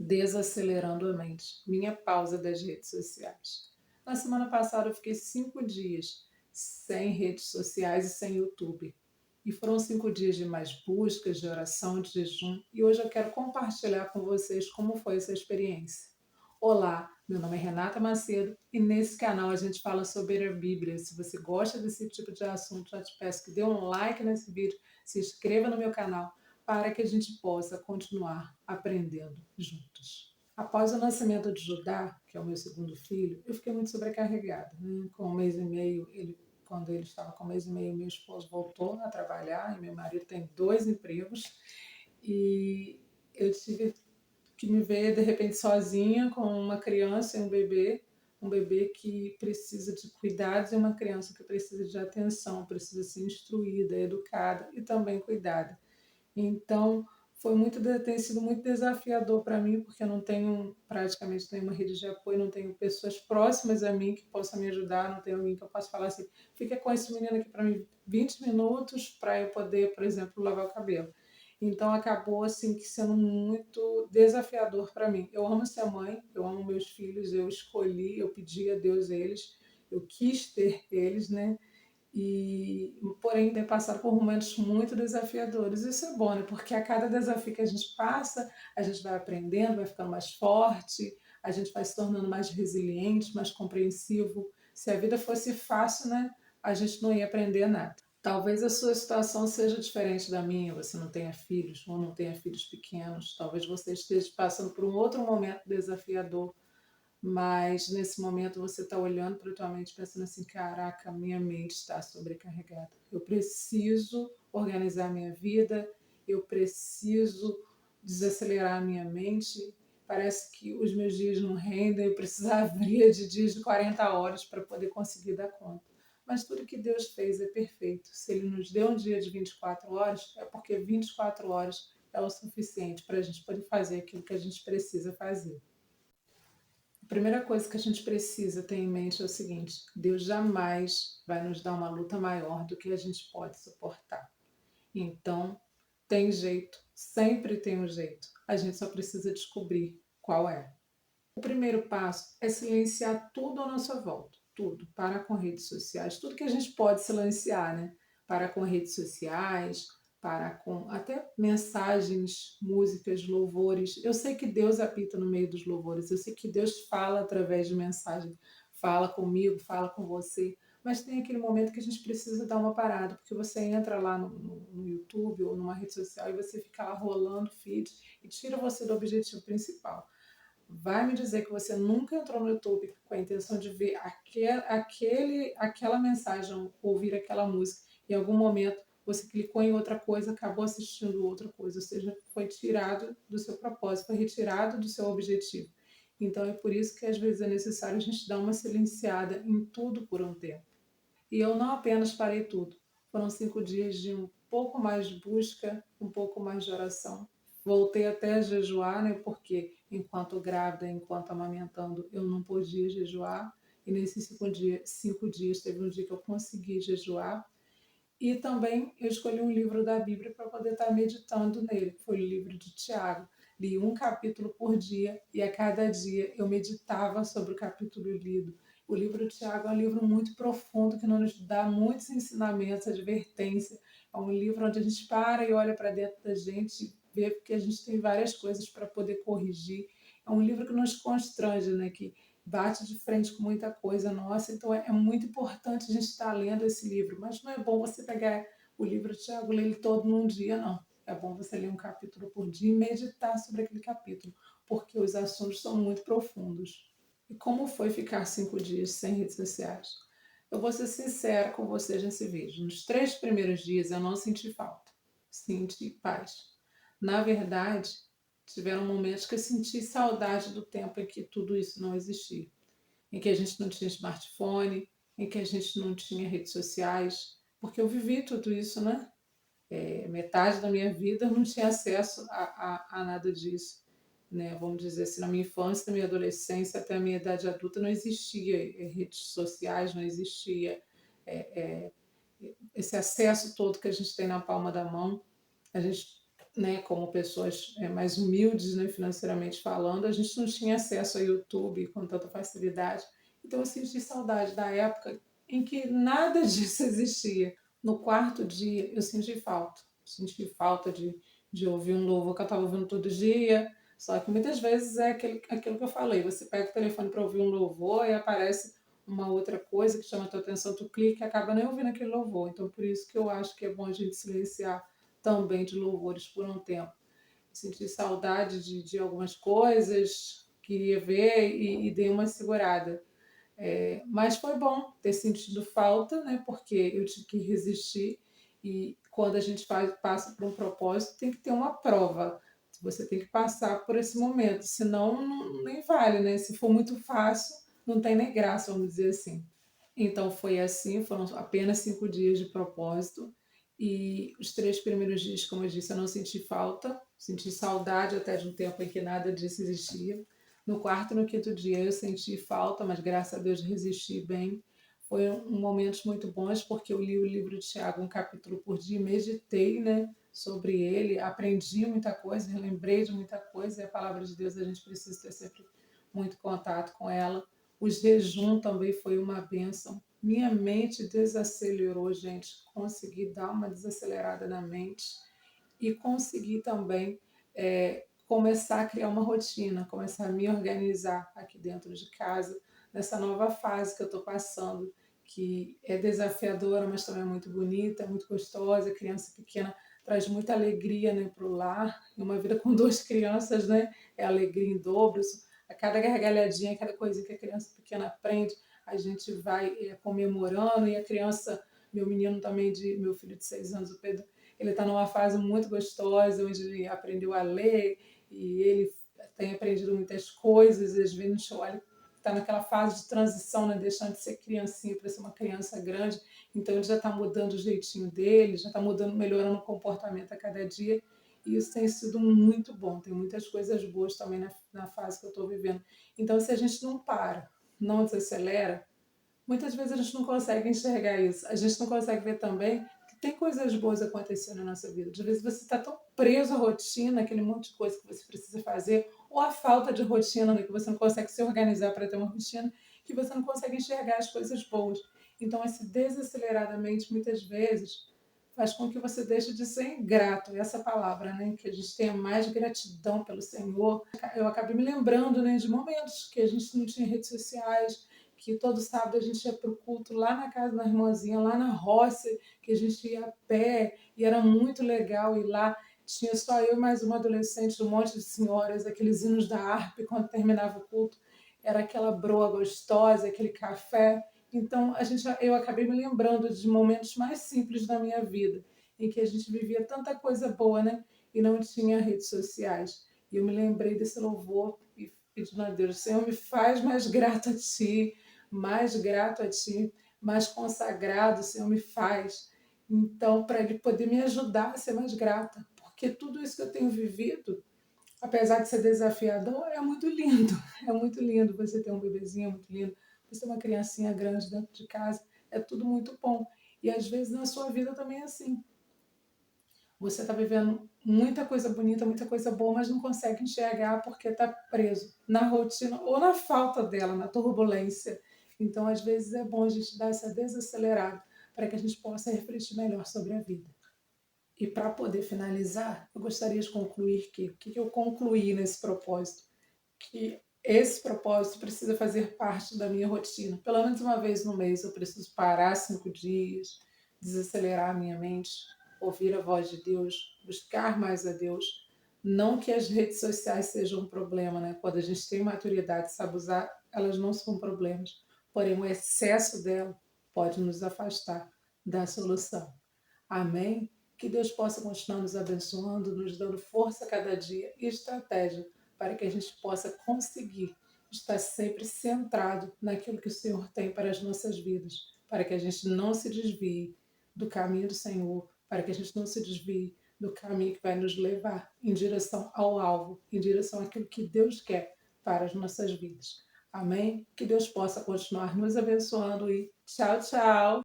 Desacelerando a mente, minha pausa das redes sociais. Na semana passada eu fiquei 5 dias sem redes sociais e sem YouTube. E foram 5 dias de mais buscas, de oração, de jejum. E hoje eu quero compartilhar com vocês como foi essa experiência. Olá, meu nome é Renata Macedo e nesse canal a gente fala sobre a Bíblia. Se você gosta desse tipo de assunto, já te peço que dê um like nesse vídeo, se inscreva no meu canal para que a gente possa continuar aprendendo juntos. Após o nascimento de Judá, que é o meu segundo filho, eu fiquei muito sobrecarregada. Né? Com 1 mês e meio, quando ele estava com 1 mês e meio, meu esposo voltou a trabalhar e meu marido tem 2 empregos e eu tive que me ver de repente sozinha com uma criança e um bebê que precisa de cuidados e uma criança que precisa de atenção, precisa ser instruída, educada e também cuidada. Então, tem sido muito desafiador para mim, porque eu não tenho praticamente nenhuma rede de apoio, não tenho pessoas próximas a mim que possam me ajudar, não tenho alguém que eu possa falar assim, fica com esse menino aqui para mim 20 minutos para eu poder, por exemplo, lavar o cabelo. Então acabou assim que sendo muito desafiador para mim. Eu amo ser mãe, eu amo meus filhos, eu escolhi, eu pedi a Deus eles, eu quis ter eles, né? Porém, ter passado por momentos muito desafiadores. Isso é bom, né? Porque a cada desafio que a gente passa, a gente vai aprendendo, vai ficando mais forte, a gente vai se tornando mais resiliente, mais compreensivo. Se a vida fosse fácil, né? A gente não ia aprender nada. Talvez a sua situação seja diferente da minha, você não tenha filhos ou não tenha filhos pequenos, talvez você esteja passando por um outro momento desafiador, mas nesse momento você está olhando para a tua mente pensando assim, caraca, minha mente está sobrecarregada. Eu preciso organizar minha vida, eu preciso desacelerar a minha mente. Parece que os meus dias não rendem, eu preciso abrir de dias de 40 horas para poder conseguir dar conta. Mas tudo que Deus fez é perfeito. Se Ele nos deu um dia de 24 horas, é porque 24 horas é o suficiente para a gente poder fazer aquilo que a gente precisa fazer. A primeira coisa que a gente precisa ter em mente é o seguinte: Deus jamais vai nos dar uma luta maior do que a gente pode suportar. Então, tem jeito, sempre tem um jeito. A gente só precisa descobrir qual é. O primeiro passo é silenciar tudo à nossa volta, tudo. Parar com redes sociais, tudo que a gente pode silenciar, né? Parar com redes sociais, parar com até mensagens, músicas, louvores. Eu sei que Deus apita no meio dos louvores, eu sei que Deus fala através de mensagem, fala comigo, fala com você, mas tem aquele momento que a gente precisa dar uma parada, porque você entra lá no YouTube ou numa rede social e você fica lá rolando feed e tira você do objetivo principal. Vai me dizer que você nunca entrou no YouTube com a intenção de ver aquela mensagem, ouvir aquela música, e em algum momento você clicou em outra coisa, acabou assistindo outra coisa, ou seja, foi tirado do seu propósito, foi retirado do seu objetivo. Então é por isso que às vezes é necessário a gente dar uma silenciada em tudo por um tempo. E eu não apenas parei tudo, foram 5 dias de um pouco mais de busca, um pouco mais de oração. Voltei até a jejuar, né, porque enquanto grávida, enquanto amamentando, eu não podia jejuar. E nesses 5 dias, teve um dia que eu consegui jejuar. E também eu escolhi um livro da Bíblia para poder estar meditando nele, que foi o livro de Tiago. Li um capítulo por dia e a cada dia eu meditava sobre o capítulo lido. O livro de Tiago é um livro muito profundo que nos dá muitos ensinamentos, advertência. É um livro onde a gente para e olha para dentro da gente e vê que a gente tem várias coisas para poder corrigir. É um livro que nos constrange, né? Que bate de frente com muita coisa nossa, então é muito importante a gente estar lendo esse livro, mas não é bom você pegar o livro de Tiago e ler ele todo num dia, não. É bom você ler um capítulo por dia e meditar sobre aquele capítulo, porque os assuntos são muito profundos. E como foi ficar 5 dias sem redes sociais? Eu vou ser sincera com vocês nesse vídeo. Nos 3 primeiros dias eu não senti falta, senti paz. Na verdade, tiveram momentos que eu senti saudade do tempo em que tudo isso não existia, em que a gente não tinha smartphone, em que a gente não tinha redes sociais, porque eu vivi tudo isso, né? Metade da minha vida eu não tinha acesso a nada disso. Né? Vamos dizer assim, na minha infância, na minha adolescência, até a minha idade adulta, não existia redes sociais, não existia é, é, esse acesso todo que a gente tem na palma da mão. A gente né, como pessoas mais humildes, né, financeiramente falando, a gente não tinha acesso a YouTube com tanta facilidade. Então eu senti saudade da época em que nada disso existia. No quarto dia eu senti falta de ouvir um louvor que eu estava ouvindo todo dia. Só que muitas vezes é aquilo que eu falei, você pega o telefone para ouvir um louvor e aparece uma outra coisa que chama a tua atenção, tu clica e acaba nem ouvindo aquele louvor. Então por isso que eu acho que é bom a gente silenciar também de louvores por um tempo. Senti saudade de algumas coisas, queria ver e dei uma segurada. Mas foi bom ter sentido falta, né? Porque eu tive que resistir e quando a gente passa por um propósito, tem que ter uma prova. Você tem que passar por esse momento, senão nem vale, né? Se for muito fácil, não tem nem graça, vamos dizer assim. Então foi assim, foram apenas 5 dias de propósito. E os 3 primeiros dias, como eu disse, eu não senti falta, senti saudade até de um tempo em que nada disso existia. No quarto e no quinto dia eu senti falta, mas graças a Deus resisti bem. Foi momentos muito bons, porque eu li o livro de Tiago um capítulo por dia, meditei, né, sobre ele, aprendi muita coisa, relembrei de muita coisa, e a palavra de Deus a gente precisa ter sempre muito contato com ela. O jejum também foi uma bênção. Minha mente desacelerou, gente. Consegui dar uma desacelerada na mente e consegui também começar a criar uma rotina, começar a me organizar aqui dentro de casa, nessa nova fase que eu estou passando, que é desafiadora, mas também é muito bonita, muito gostosa. A criança pequena traz muita alegria, né, para o lar. E uma vida com 2 crianças, né, é alegria em dobro. A cada gargalhadinha, cada coisinha que a criança pequena aprende, a gente vai comemorando. E a criança, meu menino também, meu filho de 6 anos, o Pedro, ele está numa fase muito gostosa, onde ele aprendeu a ler e ele tem aprendido muitas coisas. E às vezes a gente olha, está naquela fase de transição, né? Deixando de ser criancinha para ser uma criança grande. Então ele já está mudando o jeitinho dele, já está mudando, melhorando o comportamento a cada dia. E isso tem sido muito bom. Tem muitas coisas boas também na fase que eu estou vivendo. Então, se a gente não para, não desacelera, muitas vezes a gente não consegue enxergar isso. A gente não consegue ver também que tem coisas boas acontecendo na nossa vida. Às vezes você está tão preso à rotina, aquele monte de coisa que você precisa fazer, ou a falta de rotina, né, que você não consegue se organizar para ter uma rotina, que você não consegue enxergar as coisas boas. Então, esse desaceleradamente, muitas vezes, faz com que você deixe de ser ingrato, essa palavra, né? Que a gente tenha mais gratidão pelo Senhor. Eu acabei me lembrando, né, de momentos que a gente não tinha redes sociais, que todo sábado a gente ia para o culto lá na casa da irmãzinha, lá na roça, que a gente ia a pé, e era muito legal ir lá. Tinha só eu e mais uma adolescente, um monte de senhoras, aqueles hinos da harpa, e quando terminava o culto, era aquela broa gostosa, aquele café. Então, eu acabei me lembrando de momentos mais simples da minha vida, em que a gente vivia tanta coisa boa, né? E não tinha redes sociais. E eu me lembrei desse louvor e pedindo a Deus: Senhor, me faz mais grato a Ti, mais consagrado, Senhor, me faz. Então, para Ele poder me ajudar a ser mais grata, porque tudo isso que eu tenho vivido, apesar de ser desafiador, é muito lindo. É muito lindo você ter um bebezinho, é muito lindo. Você ter uma criancinha grande dentro de casa, é tudo muito bom. E às vezes na sua vida também é assim. Você está vivendo muita coisa bonita, muita coisa boa, mas não consegue enxergar porque está preso na rotina ou na falta dela, na turbulência. Então, às vezes, é bom a gente dar essa desacelerada para que a gente possa refletir melhor sobre a vida. E para poder finalizar, eu gostaria de concluir que o que eu concluí nesse propósito? Que esse propósito precisa fazer parte da minha rotina. Pelo menos uma vez no mês eu preciso parar 5 dias, desacelerar a minha mente, ouvir a voz de Deus, buscar mais a Deus. Não que as redes sociais sejam um problema, né? Quando a gente tem maturidade e sabe usar, elas não são problemas. Porém, o excesso dela pode nos afastar da solução. Amém? Que Deus possa continuar nos abençoando, nos dando força a cada dia e estratégia para que a gente possa conseguir estar sempre centrado naquilo que o Senhor tem para as nossas vidas, para que a gente não se desvie do caminho do Senhor, para que a gente não se desvie do caminho que vai nos levar em direção ao alvo, em direção àquilo que Deus quer para as nossas vidas. Amém? Que Deus possa continuar nos abençoando e tchau, tchau!